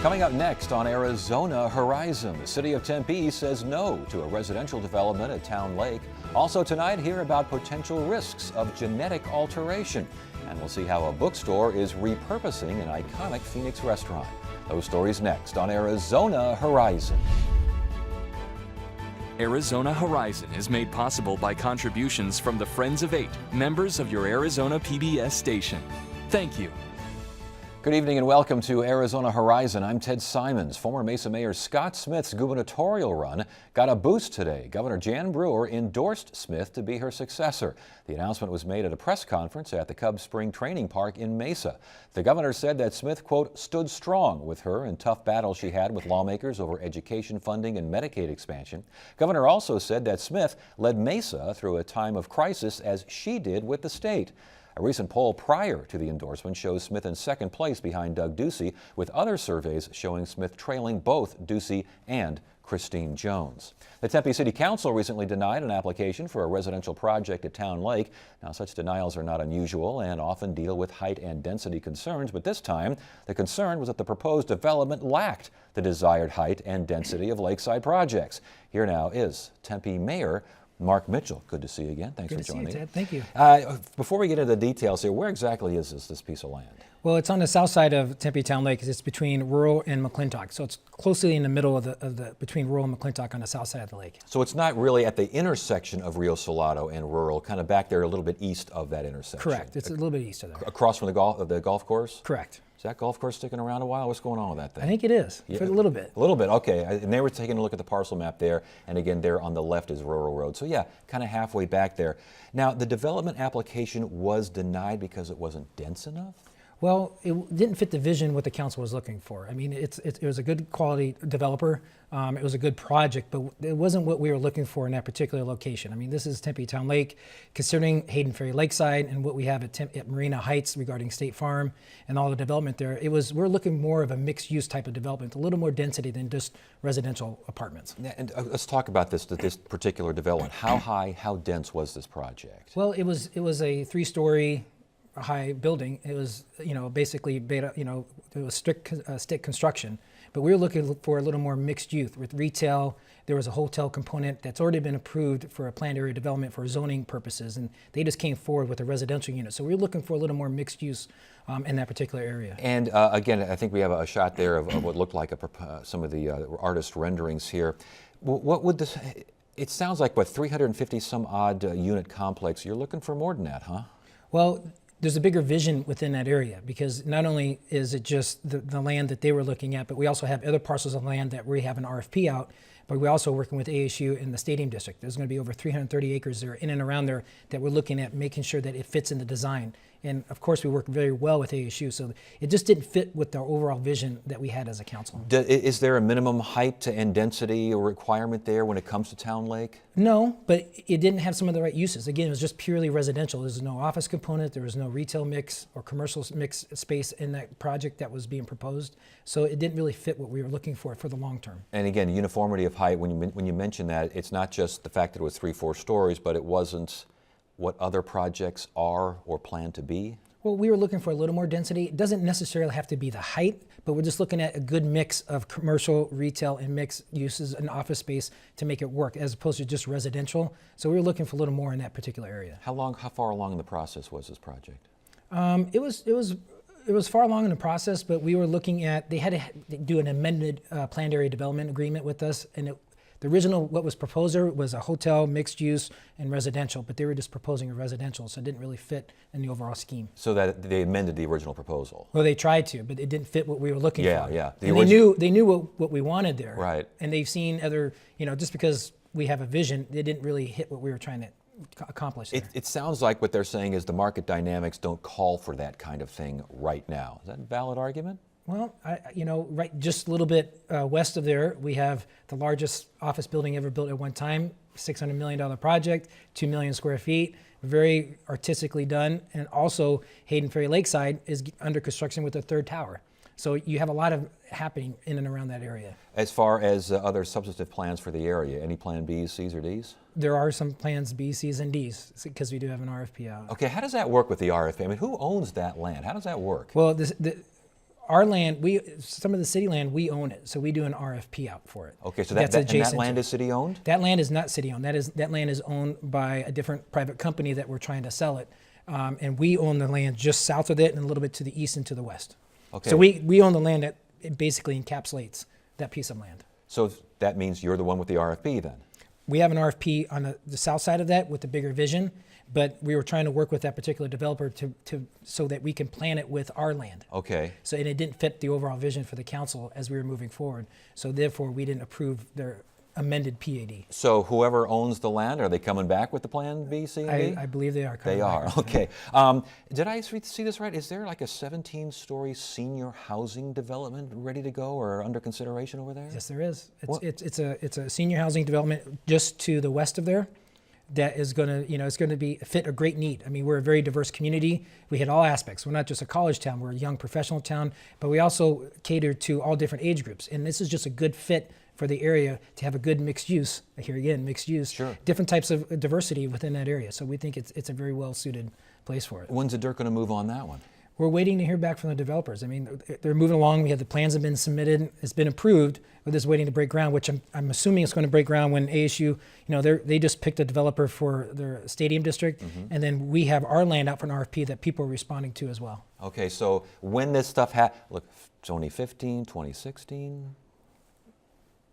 Coming up next on Arizona Horizon, the city of Tempe says no to a residential development at Town Lake. Also tonight, hear about potential risks of genetic alteration. And we'll see how a bookstore is repurposing an iconic Phoenix restaurant. Those stories next on Arizona Horizon. Arizona Horizon is made possible by contributions from the Friends of Eight, members of your Arizona PBS station. Thank you. Good evening and welcome to Arizona Horizon. I'm Ted Simons. Former Mesa Mayor Scott Smith's gubernatorial run got a boost today. Governor Jan Brewer endorsed Smith to be her successor. The announcement was made at a press conference at the Cubs Spring Training Park in Mesa. The governor said that Smith, quote, stood strong with her in tough battles she had with lawmakers over education funding and Medicaid expansion. Governor also said that Smith led Mesa through a time of crisis as she did with the state. A recent poll prior to the endorsement shows Smith in second place behind Doug Ducey, with other surveys showing Smith trailing both Ducey and Christine Jones. The Tempe City Council recently denied an application for a residential project at Town Lake. Now, such denials are not unusual and often deal with height and density concerns, but this time the concern was that the proposed development lacked the desired height and density of lakeside projects. Here now is Tempe Mayor Mark Mitchell. Good to see you again. Thanks for joining. Good to see you, Ted. Thank you. Before we get into the details here, where exactly is this piece of land? Well, it's on the south side of Tempe Town Lake. It's between Rural and McClintock. So it's closely in the middle of between Rural and McClintock on the south side of the lake. So it's not really at the intersection of Rio Salado and Rural, kind of back there a little bit east of that intersection. Correct. It's a little bit east of there. Across from the golf course? Correct. Is that golf course sticking around a while? What's going on with that thing? I think it is, for a little bit. A little bit, okay. And they were taking a look at the parcel map there, and again, there on the left is Rural Road. So yeah, kind of halfway back there. Now, the development application was denied because it wasn't dense enough? Well, it didn't fit the vision what the council was looking for. I mean, it was a good quality developer. It was a good project, but it wasn't what we were looking for in that particular location. I mean, this is Tempe Town Lake, considering Hayden Ferry Lakeside and what we have at Marina Heights regarding State Farm and all the development there. We're looking more of a mixed-use type of development, a little more density than just residential apartments. Yeah, and let's talk about this particular development. How high, how dense was this project? Well, it was a three-story high building. It was, basically beta, it was stick construction, but we were looking for a little more mixed use with retail. There was a hotel component that's already been approved for a planned area development for zoning purposes, and they just came forward with a residential unit. So we were looking for a little more mixed use in that particular area. And again, I think we have a shot there of what looked like some of the artist renderings here. What would this, it sounds like, 350 some odd unit complex. You're looking for more than that, huh? Well, there's a bigger vision within that area, because not only is it just the land that they were looking at, but we also have other parcels of land that we have an RFP out, but we're also working with ASU in the Stadium District. There's going to be over 330 acres there in and around there that we're looking at making sure that it fits in the design. And of course, we work very well with ASU, so it just didn't fit with the overall vision that we had as a council. Is there a minimum height and density or requirement there when it comes to Town Lake? No, but it didn't have some of the right uses. Again, it was just purely residential. There was no office component, there was no retail mix or commercial mix space in that project that was being proposed. So it didn't really fit what we were looking for the long term. And again, uniformity of height, when you mention that, it's not just the fact that it was 3-4 stories, but it wasn't what other projects are or plan to be? Well, we were looking for a little more density. It doesn't necessarily have to be the height, but we're just looking at a good mix of commercial, retail, and mixed uses and office space to make it work, as opposed to just residential. So we were looking for a little more in that particular area. How far along in the process was this project? It was far along in the process, but we were looking at, they had to do an amended planned area development agreement with us, and the original, what was proposed there was a hotel, mixed use, and residential, but they were just proposing a residential, so it didn't really fit in the overall scheme. So that they amended the original proposal? Well, they tried to, but it didn't fit what we were looking for. Yeah. They knew what we wanted there. Right. And they've seen other, just because we have a vision, it didn't really hit what we were trying to accomplish there. It sounds like what they're saying is the market dynamics don't call for that kind of thing right now. Is that a valid argument? Well, right just a little bit west of there, we have the largest office building ever built at one time, $600 million project, 2 million square feet, very artistically done. And also Hayden Ferry Lakeside is under construction with a third tower. So you have a lot of happening in and around that area. As far as other substantive plans for the area, any plan Bs, Cs, or Ds? There are some plans B, Cs, and Ds because we do have an RFP out. Okay, how does that work with the RFP? I mean, who owns that land? How does that work? Well, Our land, some of the city land, we own it, so we do an RFP out for it. Okay, so That's and that adjacent land to- is city-owned? That land is not city-owned. That land is owned by a different private company that we're trying to sell it. And we own the land just south of it and a little bit to the east and to the west. Okay. So we own the land that it basically encapsulates that piece of land. So that means you're the one with the RFP then? We have an RFP on the south side of that with the bigger vision, but we were trying to work with that particular developer so that we can plan it with our land. Okay. So and it didn't fit the overall vision for the council as we were moving forward. So therefore, we didn't approve their amended PAD. So whoever owns the land, are they coming back with the Plan B, C, and D? I believe they are. coming They back are, with okay. Did I see this right? Is there like a 17-story senior housing development ready to go or under consideration over there? Yes, there is. What? It's a senior housing development just to the west of there that is going to, it's going to be fit a great need. I mean, we're a very diverse community. We hit all aspects. We're not just a college town. We're a young professional town, but we also cater to all different age groups. And this is just a good fit for the area to have a good mixed use. Here again, mixed use. Sure. Different types of diversity within that area. So we think it's a very well suited place for it. When's the dirt going to move on that one? We're waiting to hear back from the developers. I mean, they're moving along. The plans have been submitted. It's been approved. We're just waiting to break ground, which I'm assuming it's going to break ground when ASU, they just picked a developer for their stadium district. And then we have our land out for an RFP that people are responding to as well. Okay, so when this stuff look, 2015, 2016?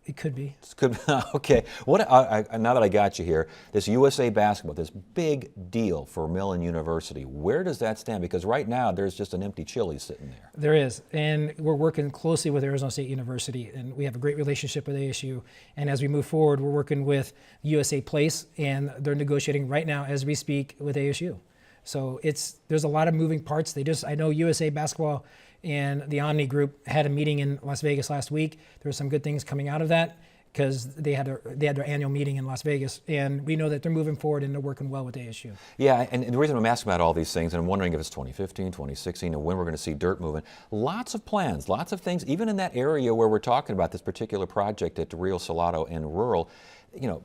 It could be. It's good. Okay. Now that I got you here, this USA Basketball, this big deal for Millen University, where does that stand? Because right now there's just an empty Chili's sitting there. There is, and we're working closely with Arizona State University, and we have a great relationship with ASU. And as we move forward, we're working with USA Place, and they're negotiating right now as we speak with ASU. So there's a lot of moving parts. I know USA Basketball and the Omni Group had a meeting in Las Vegas last week. There were some good things coming out of that because they had their annual meeting in Las Vegas, and we know that they're moving forward and they're working well with ASU. Yeah, and the reason I'm asking about all these things, and I'm wondering if it's 2015, 2016, and when we're going to see dirt moving, lots of plans, lots of things, even in that area where we're talking about this particular project at Rio Salado and rural,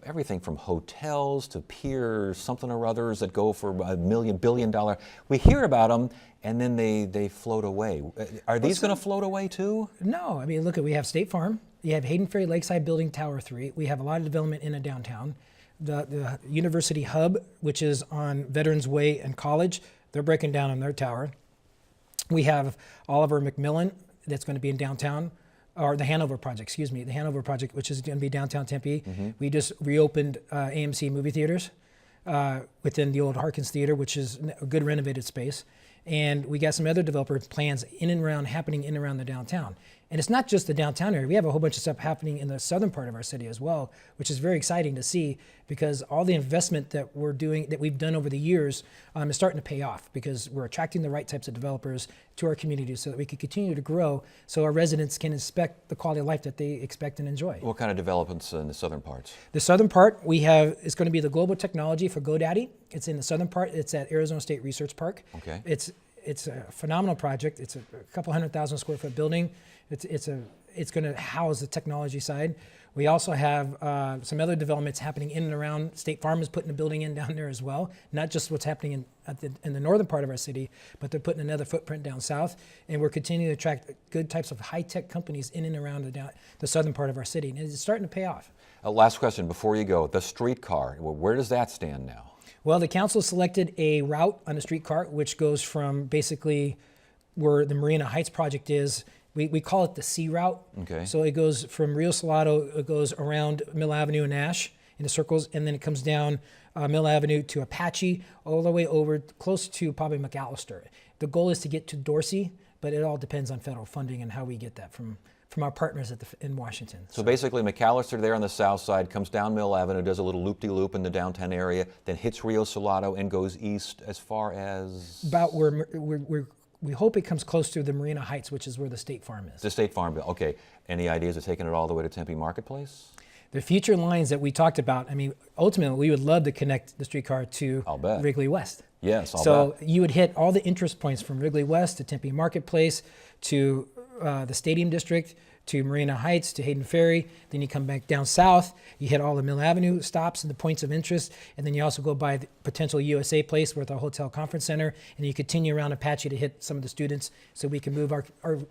everything from hotels to piers, something or others that go for $1 billion. We hear about them, and then they float away. Are these going to float away too? No, I mean, look, we have State Farm. You have Hayden Ferry Lakeside Building Tower 3. We have a lot of development in the downtown. The University Hub, which is on Veterans Way and College, they're breaking down on their tower. We have Oliver McMillan that's going to be in downtown. Or the Hanover project, the Hanover project, which is going to be downtown Tempe. We just reopened AMC movie theaters within the old Harkins Theater, which is a good renovated space. And we got some other developer plans happening in and around the downtown. And it's not just the downtown area. We have a whole bunch of stuff happening in the southern part of our city as well, which is very exciting to see because all the investment that we've done over the years is starting to pay off because we're attracting the right types of developers to our community so that we can continue to grow so our residents can expect the quality of life that they expect and enjoy. What kind of developments in the southern parts? The southern part, it's going to be the global technology for GoDaddy. It's in the southern part. It's at Arizona State Research Park. Okay. It's a phenomenal project. It's a couple 100,000 square foot building. It's going to house the technology side. We also have some other developments happening in and around. State Farm is putting a building in down there as well. Not just what's happening in the northern part of our city, but they're putting another footprint down south. And we're continuing to attract good types of high-tech companies in and around the southern part of our city. And it's starting to pay off. Last question before you go. The streetcar, where does that stand now? Well, the council selected a route on the streetcar, which goes from basically where the Marina Heights project is. We call it the C route. Okay. So it goes from Rio Salado, it goes around Mill Avenue and Nash in the circles, and then it comes down Mill Avenue to Apache, all the way over close to probably McAllister. The goal is to get to Dorsey, but it all depends on federal funding and how we get that from our partners in Washington. So basically McAllister there on the south side comes down Mill Avenue, does a little loop-de-loop in the downtown area, then hits Rio Salado and goes east as far as? About where we hope it comes close to the Marina Heights, which is where the State Farm is. The State Farm, okay. Any ideas of taking it all the way to Tempe Marketplace? The future lines that we talked about, I mean, ultimately we would love to connect the streetcar to Wrigley West. Yes, I'll bet. So you would hit all the interest points from Wrigley West to Tempe Marketplace to the Stadium District to Marina Heights to Hayden Ferry. Then you come back down south. You hit all the Mill Avenue stops and the points of interest. And then you also go by the potential USA Place with our hotel conference center. And you continue around Apache to hit some of the students so we can move our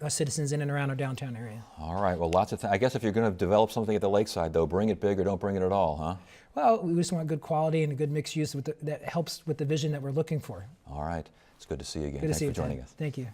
citizens in and around our downtown area. All right, well, lots of I guess if you're going to develop something at the lakeside, though, bring it big or don't bring it at all, huh? Well, we just want good quality and a good mixed use that helps with the vision that we're looking for. All right. It's good to see you again. Good to Thanks see you, for joining Ted. us. Thank you.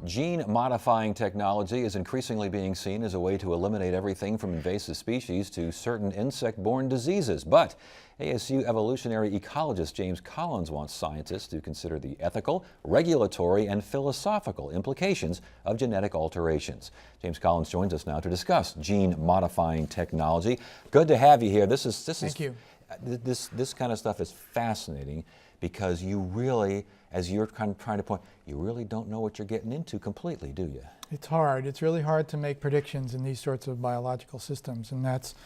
Gene-modifying technology is increasingly being seen as a way to eliminate everything from invasive species to certain insect-borne diseases. But ASU evolutionary ecologist James Collins wants scientists to consider the ethical, regulatory, and philosophical implications of genetic alterations. James Collins joins us now to discuss gene-modifying technology. Good to have you here. Thank you. This kind of stuff is fascinating because you really, as you're kind of trying to point, you really don't know what you're getting into completely, do you? It's hard. It's really hard to make predictions in these sorts of biological systems, and that's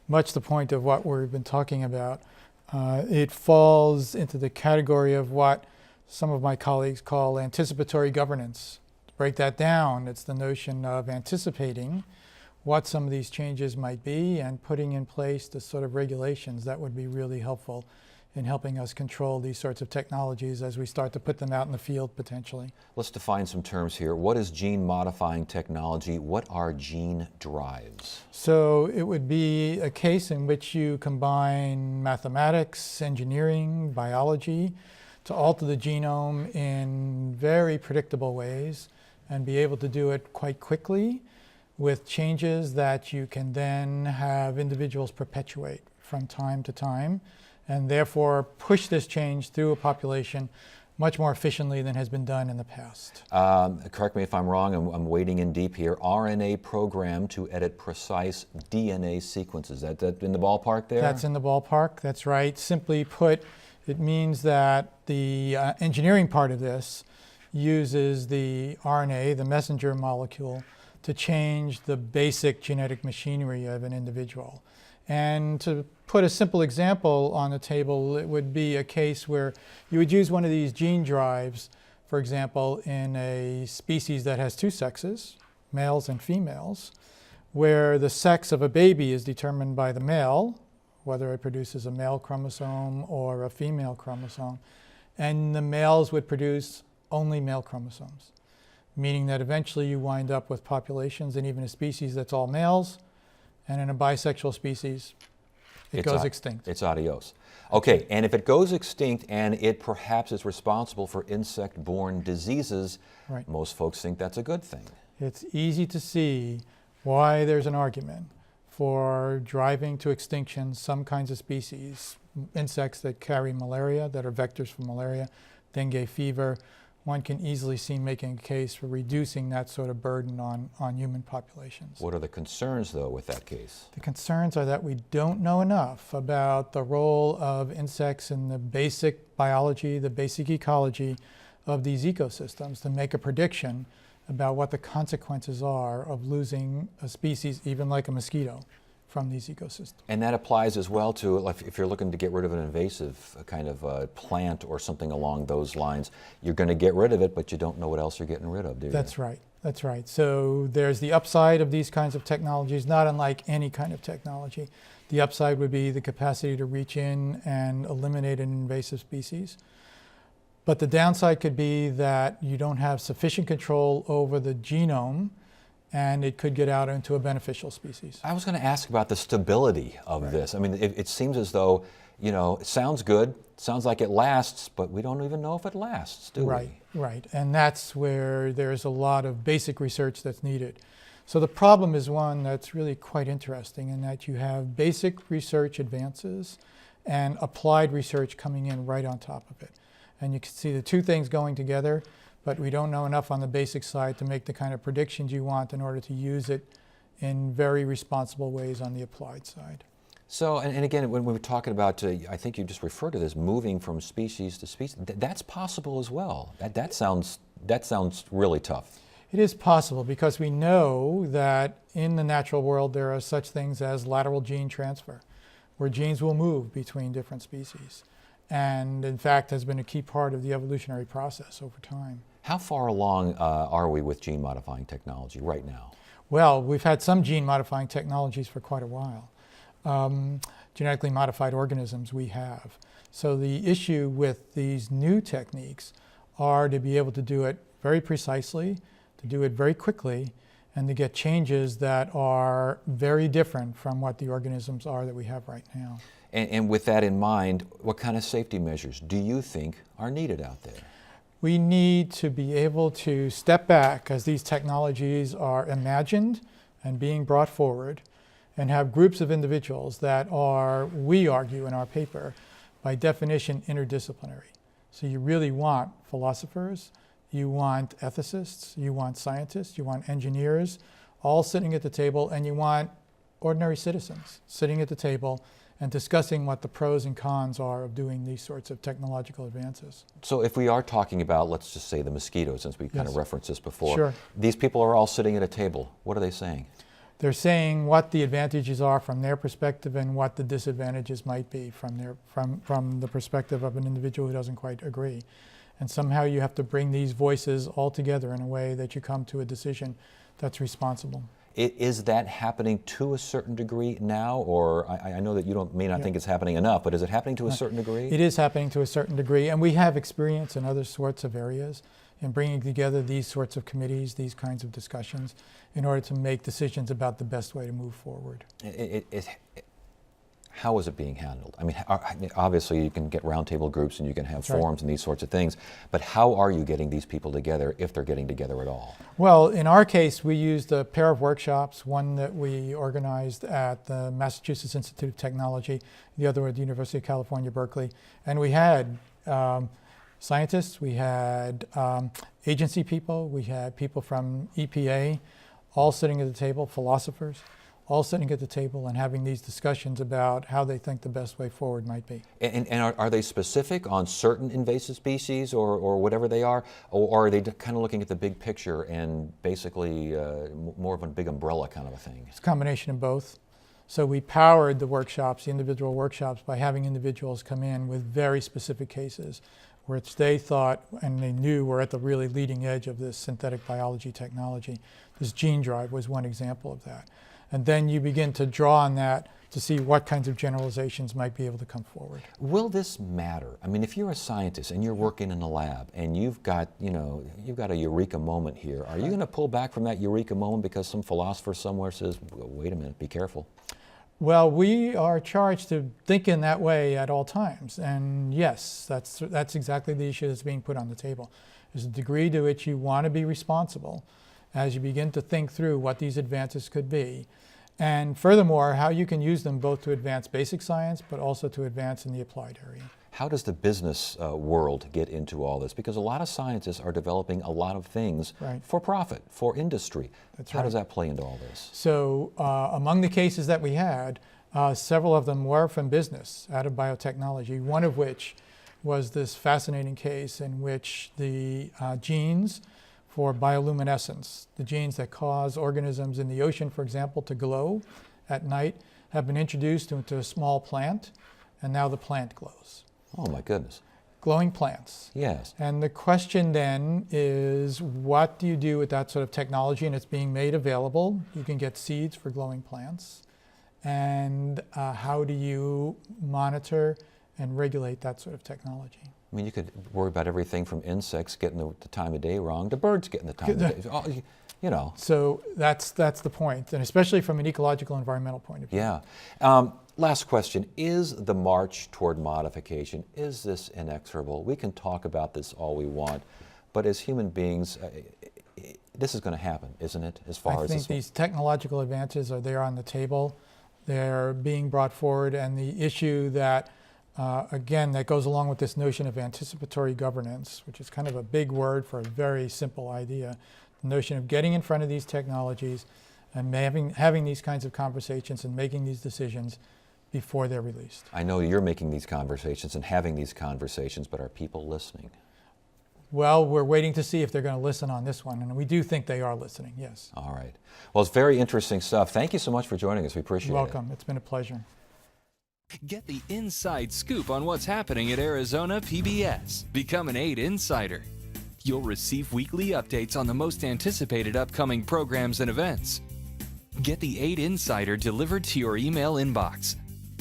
much the point of what we've been talking about. It falls into the category of what some of my colleagues call anticipatory governance. To break that down, it's the notion of anticipating what some of these changes might be and putting in place the sort of regulations that would be really helpful in helping us control these sorts of technologies as we start to put them out in the field potentially. Let's define some terms here. What is gene-modifying technology? What are gene drives? So it would be a case in which you combine mathematics, engineering, biology to alter the genome in very predictable ways and be able to do it quite quickly with changes that you can then have individuals perpetuate from time to time, and therefore push this change through a population much more efficiently than has been done in the past. Correct me if I'm wrong, I'm wading in deep here. RNA program to edit precise DNA sequences. That in the ballpark there? That's in the ballpark, that's right. Simply put, it means that the engineering part of this uses the RNA, the messenger molecule, to change the basic genetic machinery of an individual. And to put a simple example on the table, it would be a case where you would use one of these gene drives, for example, in a species that has two sexes, males and females, where the sex of a baby is determined by the male, whether it produces a male chromosome or a female chromosome, and the males would produce only male chromosomes, meaning that eventually you wind up with populations and even a species that's all males, and in a bisexual species, it goes extinct. It's adios. Okay, and if it goes extinct and it perhaps is responsible for insect-borne diseases, Right. most folks think that's a good thing. It's easy to see why there's an argument for driving to extinction some kinds of species, insects that carry malaria, that are vectors for malaria, dengue fever. One can easily see making a case for reducing that sort of burden on human populations. What are the concerns, though, with that case? The concerns are that we don't know enough about the role of insects in the basic biology, the basic ecology of these ecosystems to make a prediction about what the consequences are of losing a species, even like a mosquito, from these ecosystems. And that applies as well to if you're looking to get rid of an invasive kind of plant or something along those lines. You're going to get rid of it, but you don't know what else you're getting rid of, do you? That's right. That's right. So there's the upside of these kinds of technologies, not unlike any kind of technology. The upside would be the capacity to reach in and eliminate an invasive species. But the downside could be that you don't have sufficient control over the genome, and it could get out into a beneficial species. I was going to ask about the stability of this. I mean, it seems as though, you know, it sounds good, sounds like it lasts, but we don't even know if it lasts, do Right, we? right. And that's where there's a lot of basic research that's needed. So the problem is one that's really quite interesting in that you have basic research advances and applied research coming in right on top of it. And you can see the two things going together, but we don't know enough on the basic side to make the kind of predictions you want in order to use it in very responsible ways on the applied side. So, and again, when we were talking about, I think you just referred to this, moving from species to species, that's possible as well. That sounds really tough. It is possible because we know that in the natural world there are such things as lateral gene transfer, where genes will move between different species. And in fact has been a key part of the evolutionary process over time. How far along are we with gene modifying technology right now? Well, we've had some gene modifying technologies for quite a while. Genetically modified organisms we have. So the issue with these new techniques are to be able to do it very precisely, to do it very quickly, and to get changes that are very different from what the organisms are that we have right now. And with that in mind, what kind of safety measures do you think are needed out there? We need to be able to step back as these technologies are imagined and being brought forward, and have groups of individuals that are, we argue in our paper, by definition interdisciplinary. So you really want philosophers, you want ethicists, you want scientists, you want engineers, all sitting at the table, and you want ordinary citizens sitting at the table and discussing what the pros and cons are of doing these sorts of technological advances. So if we are talking about, let's just say the mosquitoes, since we kind of Yes. referenced this before, Sure. these people are all sitting at a table. What are they saying? They're saying what the advantages are from their perspective and what the disadvantages might be from the perspective of an individual who doesn't quite agree. And somehow you have to bring these voices all together in a way that you come to a decision that's responsible. Is that happening to a certain degree now? Or I know that you may not think it's happening enough, but is it happening to a certain degree? It is happening to a certain degree, and we have experience in other sorts of areas in bringing together these sorts of committees, these kinds of discussions, in order to make decisions about the best way to move forward. How is it being handled? I mean, obviously you can get roundtable groups and you can have That's right. forums and these sorts of things, but how are you getting these people together if they're getting together at all? Well, in our case, we used a pair of workshops, one that we organized at the Massachusetts Institute of Technology, the other at the University of California, Berkeley. And we had scientists, we had agency people, we had people from EPA, all sitting at the table, philosophers, all sitting at the table and having these discussions about how they think the best way forward might be. And are they specific on certain invasive species or whatever they are? Or are they kind of looking at the big picture and basically more of a big umbrella kind of a thing? It's a combination of both. So we powered the workshops, the individual workshops, by having individuals come in with very specific cases which they thought and they knew were at the really leading edge of this synthetic biology technology. This gene drive was one example of that. And then you begin to draw on that to see what kinds of generalizations might be able to come forward. Will this matter? I mean, if you're a scientist and you're working in a lab and you've got a eureka moment here, are you going to pull back from that eureka moment because some philosopher somewhere says, wait a minute, be careful? Well, we are charged to think in that way at all times. And yes, that's exactly the issue that's being put on the table. There's a degree to which you want to be responsible as you begin to think through what these advances could be. And furthermore, how you can use them both to advance basic science, but also to advance in the applied area. How does the business world get into all this? Because a lot of scientists are developing a lot of things Right. for profit, for industry. That's How right. does that play into all this? So among the cases that we had, several of them were from business, out of biotechnology, one of which was this fascinating case in which the genes for bioluminescence, the genes that cause organisms in the ocean, for example, to glow at night, have been introduced into a small plant, and now the plant glows. Oh my goodness. Glowing plants. Yes. And the question then is, what do you do with that sort of technology? And it's being made available. You can get seeds for glowing plants. And how do you monitor and regulate that sort of technology? I mean, you could worry about everything from insects getting the time of day wrong to birds getting the time of day. You know. So that's the point, and especially from an ecological environmental point of view. Yeah. Last question, is the march toward modification, is this inexorable? We can talk about this all we want, but as human beings, this is going to happen, isn't it, as far I as think this these technological advances are there on the table. They're being brought forward, and the issue that, again, that goes along with this notion of anticipatory governance, which is kind of a big word for a very simple idea. The notion of getting in front of these technologies and having these kinds of conversations and making these decisions before they're released. I know you're making these conversations and having these conversations, but are people listening? Well, we're waiting to see if they're going to listen on this one, and we do think they are listening, yes. All right. Well, it's very interesting stuff. Thank you so much for joining us. We appreciate You're it. welcome. It's been a pleasure. Get the inside scoop on what's happening at Arizona PBS. Become an 8 Insider. You'll receive weekly updates on the most anticipated upcoming programs and events. Get the 8 Insider delivered to your email inbox.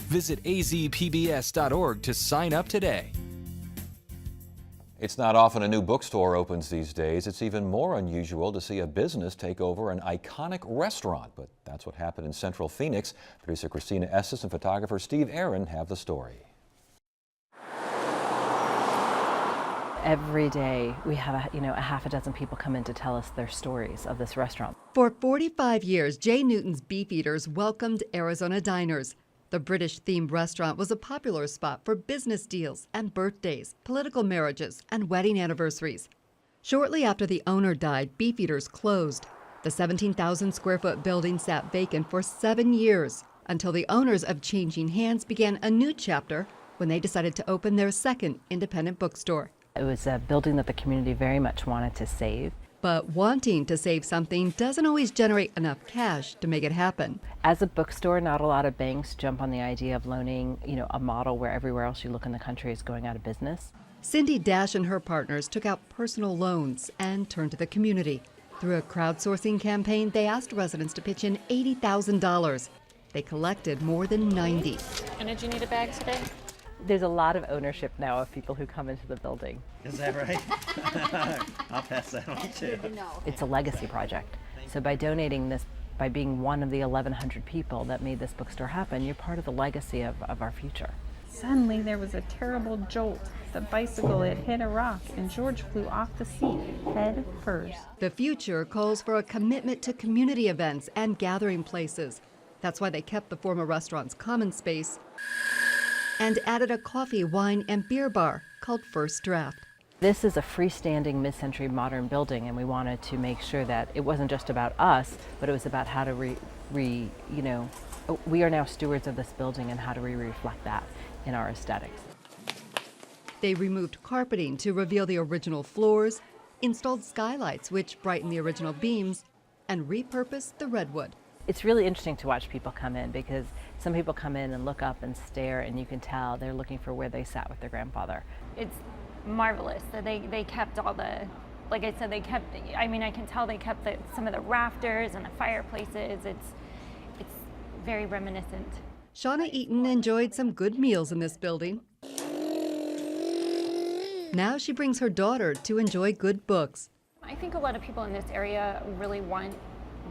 Visit azpbs.org to sign up today. It's not often a new bookstore opens these days. It's even more unusual to see a business take over an iconic restaurant, but that's what happened in Central Phoenix. Producer Christina Estes and photographer Steve Aaron have the story. Every day we have a half a dozen people come in to tell us their stories of this restaurant. For 45 years, Jay Newton's Beef Eaters welcomed Arizona diners. The British-themed restaurant was a popular spot for business deals and birthdays, political marriages, and wedding anniversaries. Shortly after the owner died, Beef Eaters closed. The 17,000-square-foot building sat vacant for 7 years until the owners of Changing Hands began a new chapter when they decided to open their second independent bookstore. It was a building that the community very much wanted to save. But wanting to save something doesn't always generate enough cash to make it happen. As a bookstore, not a lot of banks jump on the idea of loaning, a model where everywhere else you look in the country is going out of business. Cindy Dash and her partners took out personal loans and turned to the community. Through a crowdsourcing campaign, they asked residents to pitch in $80,000. They collected more than 90. And did you need a bag today? There's a lot of ownership now of people who come into the building. Is that right? I'll pass that on too. It's a legacy project. So by donating this, by being one of the 1,100 people that made this bookstore happen, you're part of the legacy of our future. Suddenly there was a terrible jolt. The bicycle had hit a rock and George flew off the seat, head first. The future calls for a commitment to community events and gathering places. That's why they kept the former restaurant's common space and added a coffee, wine, and beer bar called First Draft. This is a freestanding mid-century modern building, and we wanted to make sure that it wasn't just about us, but it was about how to we are now stewards of this building, and how do we reflect that in our aesthetics. They removed carpeting to reveal the original floors, installed skylights which brighten the original beams, and repurposed the redwood. It's really interesting to watch people come in, because some people come in and look up and stare, and you can tell they're looking for where they sat with their grandfather. It's marvelous that they kept all the, like I said, they kept, I can tell they kept some of the rafters and the fireplaces. It's very reminiscent. Shauna Eaton enjoyed some good meals in this building. Now she brings her daughter to enjoy good books. I think a lot of people in this area really want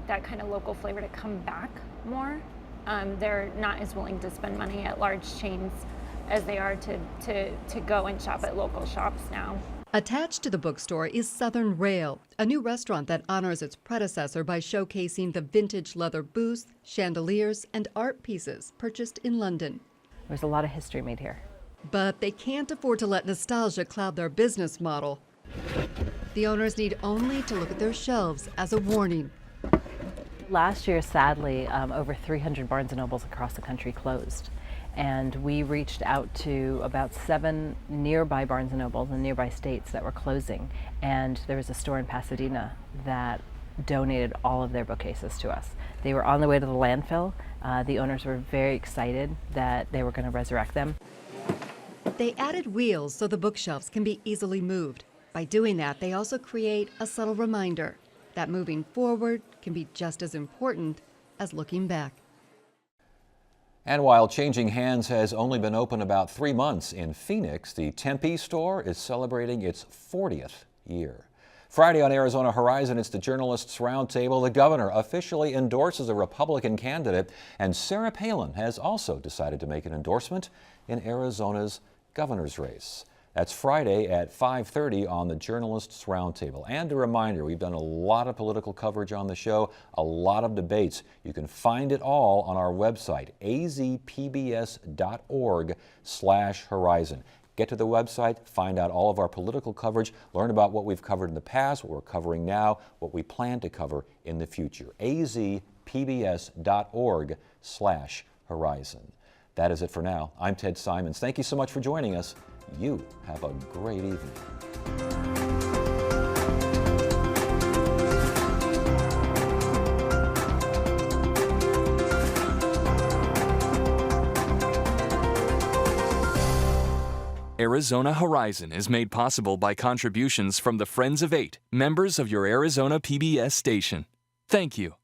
that kind of local flavor to come back more. They're not as willing to spend money at large chains as they are to go and shop at local shops now. Attached to the bookstore is Southern Rail, a new restaurant that honors its predecessor by showcasing the vintage leather booths, chandeliers, and art pieces purchased in London. There's a lot of history made here. But they can't afford to let nostalgia cloud their business model. The owners need only to look at their shelves as a warning. Last year, sadly, over 300 Barnes & Nobles across the country closed. And we reached out to about 7 nearby Barnes & Nobles in nearby states that were closing. And there was a store in Pasadena that donated all of their bookcases to us. They were on the way to the landfill. The owners were very excited that they were going to resurrect them. They added wheels so the bookshelves can be easily moved. By doing that, they also create a subtle reminder that moving forward can be just as important as looking back. And while Changing Hands has only been open about 3 months in Phoenix, the Tempe store is celebrating its 40th year. Friday on Arizona Horizon, it's the Journalists Roundtable. The governor officially endorses a Republican candidate, and Sarah Palin has also decided to make an endorsement in Arizona's governor's race. That's Friday at 5:30 on the Journalists Roundtable. And a reminder, we've done a lot of political coverage on the show, a lot of debates. You can find it all on our website, azpbs.org/horizon. Get to the website, find out all of our political coverage, learn about what we've covered in the past, what we're covering now, what we plan to cover in the future. azpbs.org/horizon. That is it for now. I'm Ted Simons. Thank you so much for joining us. You have a great evening. Arizona Horizon is made possible by contributions from the Friends of 8, members of your Arizona PBS station. Thank you.